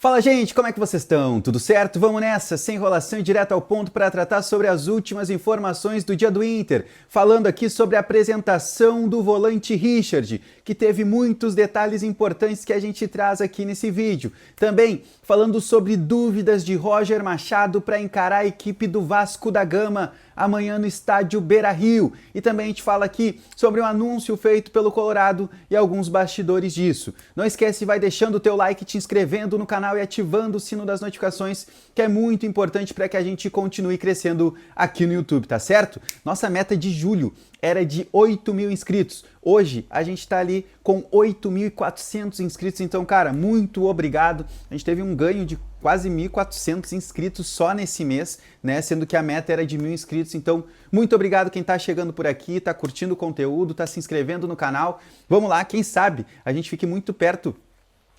Fala, gente, como é que vocês estão? Tudo certo? Vamos nessa, sem enrolação e direto ao ponto para tratar sobre as últimas informações do dia do Inter. Falando aqui sobre a apresentação do volante Richard, que teve muitos detalhes importantes que a gente traz aqui nesse vídeo. Também falando sobre dúvidas de Roger Machado para encarar a equipe do Vasco da Gama amanhã no estádio Beira-Rio. E também a gente fala aqui sobre um anúncio feito pelo Colorado e alguns bastidores disso. Não esquece, vai deixando o teu like, te inscrevendo no canal e ativando o sino das notificações, que é muito importante para que a gente continue crescendo aqui no YouTube, tá certo? Nossa meta de julho era de 8.000 inscritos. Hoje a gente está ali com 8.400 inscritos, então, cara, muito obrigado. A gente teve um ganho de quase 1.400 inscritos só nesse mês, né? Sendo que a meta era de 1.000 inscritos, então muito obrigado quem está chegando por aqui, está curtindo o conteúdo, está se inscrevendo no canal. Vamos lá, quem sabe a gente fique muito perto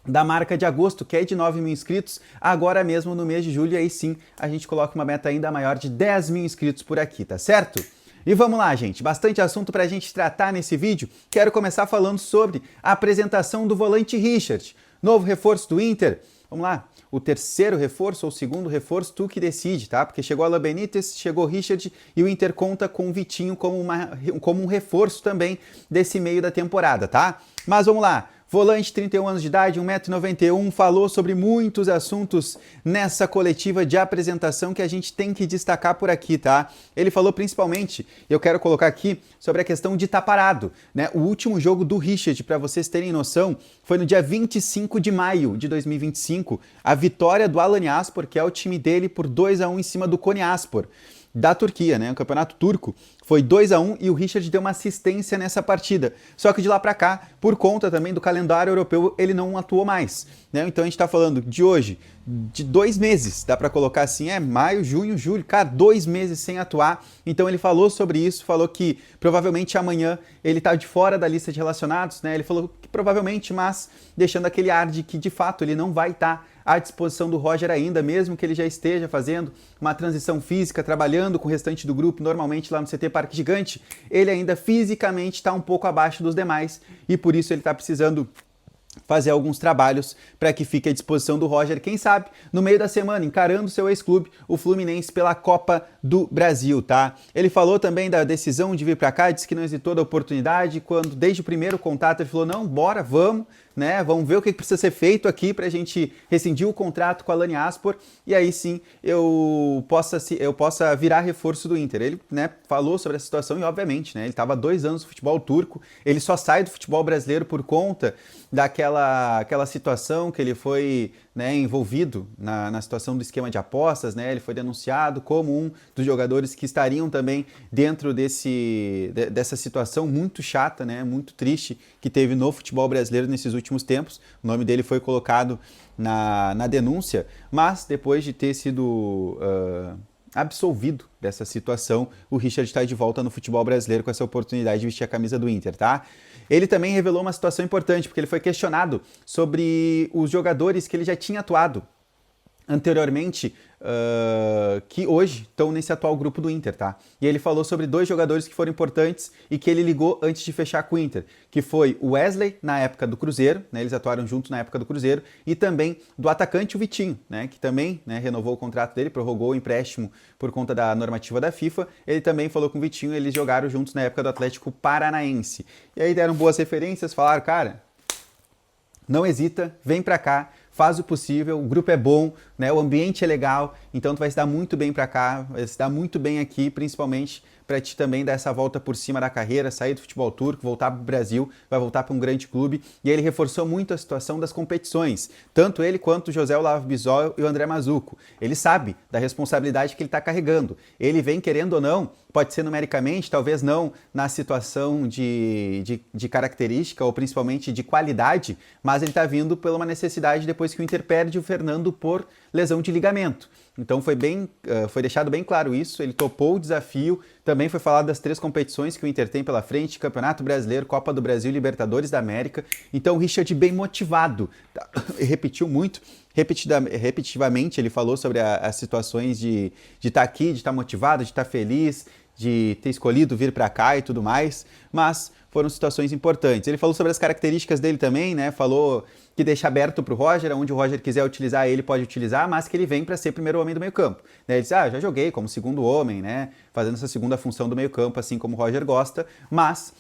da marca de agosto, que é de 9.000 inscritos, agora mesmo no mês de julho, e aí sim a gente coloca uma meta ainda maior de 10.000 inscritos por aqui, tá certo? E vamos lá, gente, bastante assunto para a gente tratar nesse vídeo. Quero começar falando sobre a apresentação do volante Richard, novo reforço do Inter. Vamos lá, o terceiro reforço ou o segundo reforço, tu que decide, tá? Porque chegou Alan Benítez, chegou Richard e o Inter conta com o Vitinho como um reforço também desse meio da temporada, tá? Mas vamos lá. Volante, 31 anos de idade, 1,91 m, falou sobre muitos assuntos nessa coletiva de apresentação que a gente tem que destacar por aqui, tá? Ele falou principalmente, eu quero colocar aqui, sobre a questão de estar parado, né? O último jogo do Richard, para vocês terem noção, foi no dia 25 de maio de 2025, a vitória do Alanyaspor, que é o time dele, por 2-1 em cima do Konyaspor da Turquia, né? O campeonato turco foi 2-1 e o Richard deu uma assistência nessa partida. Só que de lá para cá, por conta também do calendário europeu, ele não atuou mais, né? Então a gente tá falando de hoje, de 2 meses, dá para colocar assim, maio, junho, julho, cara, 2 meses sem atuar. Então ele falou sobre isso, falou que provavelmente amanhã ele tá de fora da lista de relacionados, né? Ele falou que provavelmente, mas deixando aquele ar de que de fato ele não vai estar à disposição do Roger ainda, mesmo que ele já esteja fazendo uma transição física, trabalhando com o restante do grupo, normalmente lá no CT Parque Gigante, ele ainda fisicamente está um pouco abaixo dos demais e por isso ele está precisando fazer alguns trabalhos para que fique à disposição do Roger, quem sabe, no meio da semana, encarando seu ex-clube, o Fluminense, pela Copa do Brasil, tá? Ele falou também da decisão de vir para cá, disse que não hesitou da oportunidade, quando desde o primeiro contato ele falou, não, bora, vamos, né? Vamos ver o que precisa ser feito aqui para a gente rescindir o contrato com a Alanyaspor e aí sim eu possa virar reforço do Inter. Ele, né, falou sobre a situação e obviamente, né, ele estava há 2 anos no futebol turco, ele só sai do futebol brasileiro por conta daquela situação que ele foi, né, envolvido na situação do esquema de apostas, né? Ele foi denunciado como um dos jogadores que estariam também dentro dessa situação muito chata, né, muito triste que teve no futebol brasileiro nesses últimos tempos. O nome dele foi colocado na denúncia, mas depois de ter sido absolvido dessa situação, o Richard está de volta no futebol brasileiro com essa oportunidade de vestir a camisa do Inter, tá? Ele também revelou uma situação importante, porque ele foi questionado sobre os jogadores que ele já tinha atuado anteriormente, que hoje estão nesse atual grupo do Inter, tá? E ele falou sobre 2 jogadores que foram importantes e que ele ligou antes de fechar com o Inter, que foi o Wesley, na época do Cruzeiro, né? Eles atuaram juntos na época do Cruzeiro, e também do atacante o Vitinho, né? Que também, né, renovou o contrato dele, prorrogou o empréstimo por conta da normativa da FIFA. Ele também falou com o Vitinho, eles jogaram juntos na época do Atlético Paranaense. E aí deram boas referências, falaram, cara, não hesita, vem pra cá, faz o possível, o grupo é bom, né? O ambiente é legal, então tu vai se dar muito bem pra cá, vai se dar muito bem aqui, principalmente para ti também dar essa volta por cima da carreira, sair do futebol turco, voltar para o Brasil, vai voltar para um grande clube. E aí ele reforçou muito a situação das competições, tanto ele quanto o José Olavo Bisol e o André Mazuco. Ele sabe da responsabilidade que ele está carregando. Ele vem, querendo ou não, pode ser numericamente, talvez não na situação de característica ou principalmente de qualidade, mas ele está vindo pela uma necessidade depois que o Inter perde o Fernando por lesão de ligamento. Então foi deixado bem claro isso, ele topou o desafio, também foi falado das 3 competições que o Inter tem pela frente, Campeonato Brasileiro, Copa do Brasil e Libertadores da América. Então o Richard bem motivado, repetiu muito, repetitivamente ele falou sobre as situações de estar aqui, de estar motivado, de estar feliz, de ter escolhido vir para cá e tudo mais, mas foram situações importantes. Ele falou sobre as características dele também, né? Falou que deixa aberto para o Roger, onde o Roger quiser utilizar ele pode utilizar, mas que ele vem para ser primeiro homem do meio campo. Ele disse, já joguei como segundo homem, né? Fazendo essa segunda função do meio campo, assim como o Roger gosta, mas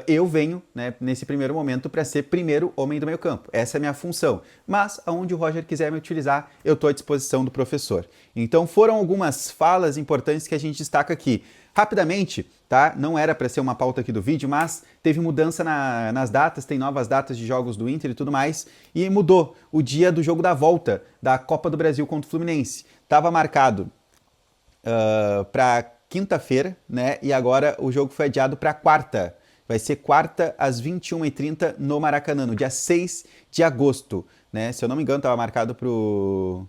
eu venho, né, nesse primeiro momento para ser primeiro homem do meio campo. Essa é a minha função. Mas aonde o Roger quiser me utilizar, eu estou à disposição do professor. Então foram algumas falas importantes que a gente destaca aqui. Rapidamente, tá? Não era para ser uma pauta aqui do vídeo, mas teve mudança nas datas, tem novas datas de jogos do Inter e tudo mais, e mudou o dia do jogo da volta da Copa do Brasil contra o Fluminense. Estava marcado para quinta-feira, né? E agora o jogo foi adiado para quarta. Vai ser quarta às 21h30 no Maracanã, no dia 6 de agosto. Né? Se eu não me engano, estava marcado pro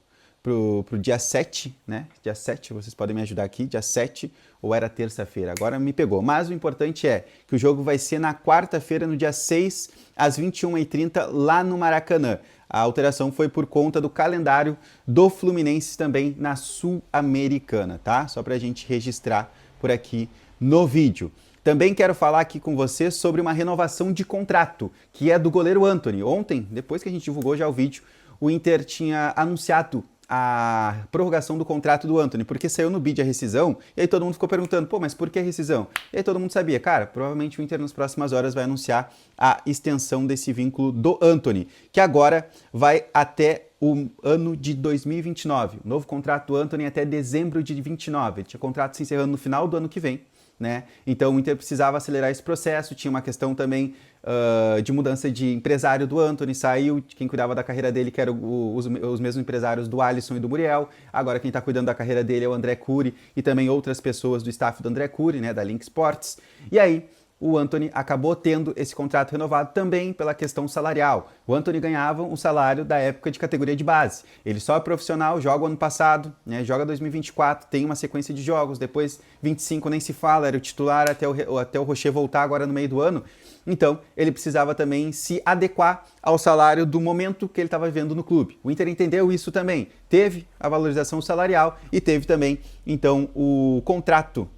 dia 7, né? Dia 7, vocês podem me ajudar aqui, dia 7, ou era terça-feira, agora me pegou. Mas o importante é que o jogo vai ser na quarta-feira, no dia 6, às 21h30, lá no Maracanã. A alteração foi por conta do calendário do Fluminense também na Sul-Americana, tá? Só para a gente registrar por aqui no vídeo. Também quero falar aqui com você sobre uma renovação de contrato, que é do goleiro Antony. Ontem, depois que a gente divulgou já o vídeo, o Inter tinha anunciado a prorrogação do contrato do Antony, porque saiu no bid a rescisão, e aí todo mundo ficou perguntando, pô, mas por que rescisão? E aí todo mundo sabia, cara, provavelmente o Inter nas próximas horas vai anunciar a extensão desse vínculo do Antony, que agora vai até o ano de 2029. O novo contrato do Antony é até dezembro de 2029. Ele tinha contrato se encerrando no final do ano que vem. Né? Então o Inter precisava acelerar esse processo, tinha uma questão também de mudança de empresário do Antony, saiu, quem cuidava da carreira dele, que eram os mesmos empresários do Alisson e do Muriel, agora quem está cuidando da carreira dele é o André Cury e também outras pessoas do staff do André Cury, né, da Link Sports, e aí o Antony acabou tendo esse contrato renovado também pela questão salarial. O Antony ganhava o salário da época de categoria de base. Ele só é profissional, joga o ano passado, né, joga 2024, tem uma sequência de jogos, depois 25 nem se fala, era o titular até o Rocher voltar agora no meio do ano. Então, ele precisava também se adequar ao salário do momento que ele estava vivendo no clube. O Inter entendeu isso também. Teve a valorização salarial e teve também, então, o contrato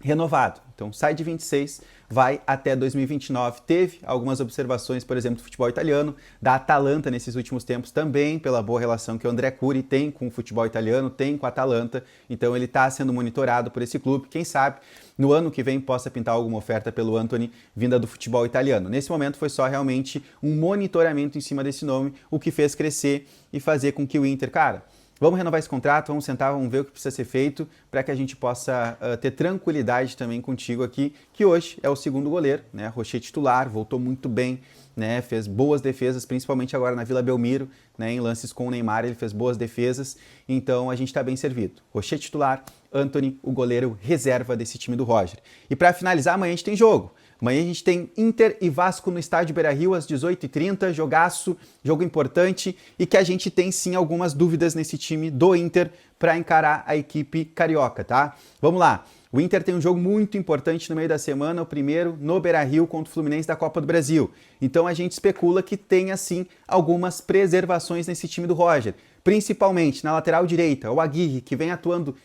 renovado. Então sai de 26, vai até 2029. Teve algumas observações, por exemplo, do futebol italiano, da Atalanta nesses últimos tempos também, pela boa relação que o André Cury tem com o futebol italiano, tem com a Atalanta. Então ele está sendo monitorado por esse clube. Quem sabe no ano que vem possa pintar alguma oferta pelo Antony vinda do futebol italiano. Nesse momento foi só realmente um monitoramento em cima desse nome, o que fez crescer e fazer com que o Inter, cara, vamos renovar esse contrato, vamos sentar, vamos ver o que precisa ser feito para que a gente possa ter tranquilidade também contigo aqui, que hoje é o segundo goleiro, né? Rocher titular, voltou muito bem, né? Fez boas defesas, principalmente agora na Vila Belmiro, né? Em lances com o Neymar, ele fez boas defesas, então a gente está bem servido. Rocher titular, Antony, o goleiro reserva desse time do Roger. E para finalizar, amanhã a gente tem jogo. Amanhã a gente tem Inter e Vasco no estádio Beira-Rio às 18h30, jogaço, jogo importante e que a gente tem sim algumas dúvidas nesse time do Inter para encarar a equipe carioca, tá? Vamos lá, o Inter tem um jogo muito importante no meio da semana, o primeiro no Beira-Rio contra o Fluminense da Copa do Brasil. Então a gente especula que tenha sim algumas preservações nesse time do Roger, principalmente na lateral direita, o Aguirre, que vem atuando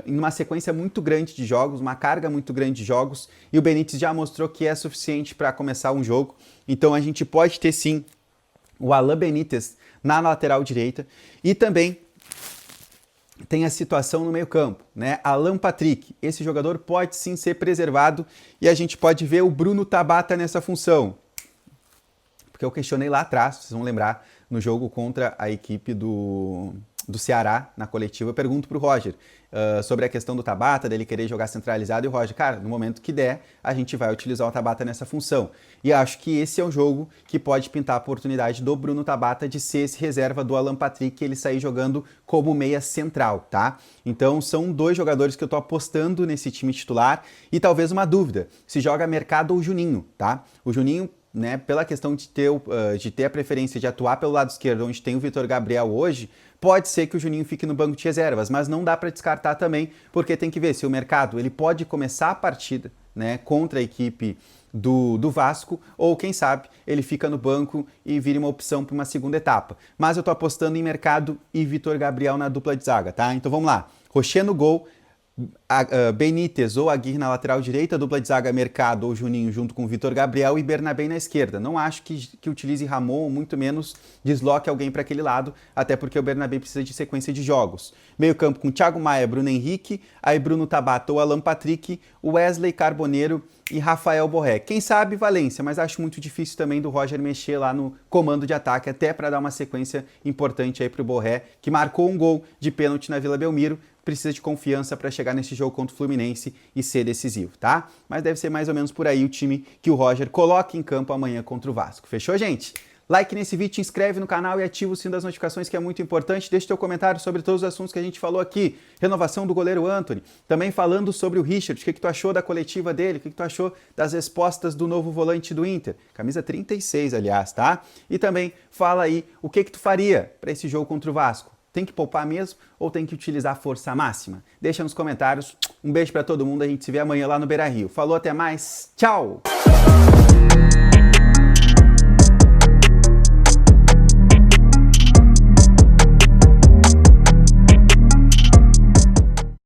em uma sequência muito grande de jogos, uma carga muito grande de jogos, e o Benítez já mostrou que é suficiente para começar um jogo. Então a gente pode ter sim o Alan Benítez na lateral direita e também tem a situação no meio-campo, né? Alan Patrick, esse jogador pode sim ser preservado e a gente pode ver o Bruno Tabata nessa função. Porque eu questionei lá atrás, vocês vão lembrar, no jogo contra a equipe do Ceará, na coletiva, eu pergunto pro Roger sobre a questão do Tabata, dele querer jogar centralizado, e o Roger, cara, no momento que der, a gente vai utilizar o Tabata nessa função. E acho que esse é um jogo que pode pintar a oportunidade do Bruno Tabata de ser esse reserva do Alan Patrick, ele sair jogando como meia central, tá? Então são dois jogadores que eu tô apostando nesse time titular, e talvez uma dúvida, se joga Mercado ou Juninho, tá? O Juninho, né, pela questão de ter a preferência de atuar pelo lado esquerdo, onde tem o Vitor Gabriel hoje, pode ser que o Juninho fique no banco de reservas, mas não dá para descartar também, porque tem que ver se o Mercado ele pode começar a partida, né, contra a equipe do Vasco, ou quem sabe ele fica no banco e vira uma opção para uma segunda etapa. Mas eu tô apostando em Mercado e Vitor Gabriel na dupla de zaga, tá? Então vamos lá. Rocher no gol, Benítez ou Aguirre na lateral direita, dupla de zaga Mercado ou Juninho junto com o Vitor Gabriel e Bernabé na esquerda. Não acho que utilize Ramon, ou muito menos desloque alguém para aquele lado, até porque o Bernabé precisa de sequência de jogos. Meio campo com Thiago Maia, Bruno Henrique, aí Bruno Tabata ou Alan Patrick, Wesley Carboneiro e Rafael Borré. Quem sabe Valência, mas acho muito difícil também do Roger mexer lá no comando de ataque, até para dar uma sequência importante aí para o Borré, que marcou um gol de pênalti na Vila Belmiro, precisa de confiança para chegar nesse jogo contra o Fluminense e ser decisivo, tá? Mas deve ser mais ou menos por aí o time que o Roger coloca em campo amanhã contra o Vasco. Fechou, gente? Like nesse vídeo, se inscreve no canal e ativa o sino das notificações, que é muito importante. Deixa teu comentário sobre todos os assuntos que a gente falou aqui. Renovação do goleiro Antony. Também falando sobre o Richard. O que tu achou da coletiva dele? O que tu achou das respostas do novo volante do Inter? Camisa 36, aliás, tá? E também fala aí o que tu faria para esse jogo contra o Vasco. Tem que poupar mesmo ou tem que utilizar a força máxima? Deixa nos comentários. Um beijo para todo mundo. A gente se vê amanhã lá no Beira-Rio. Falou, até mais. Tchau!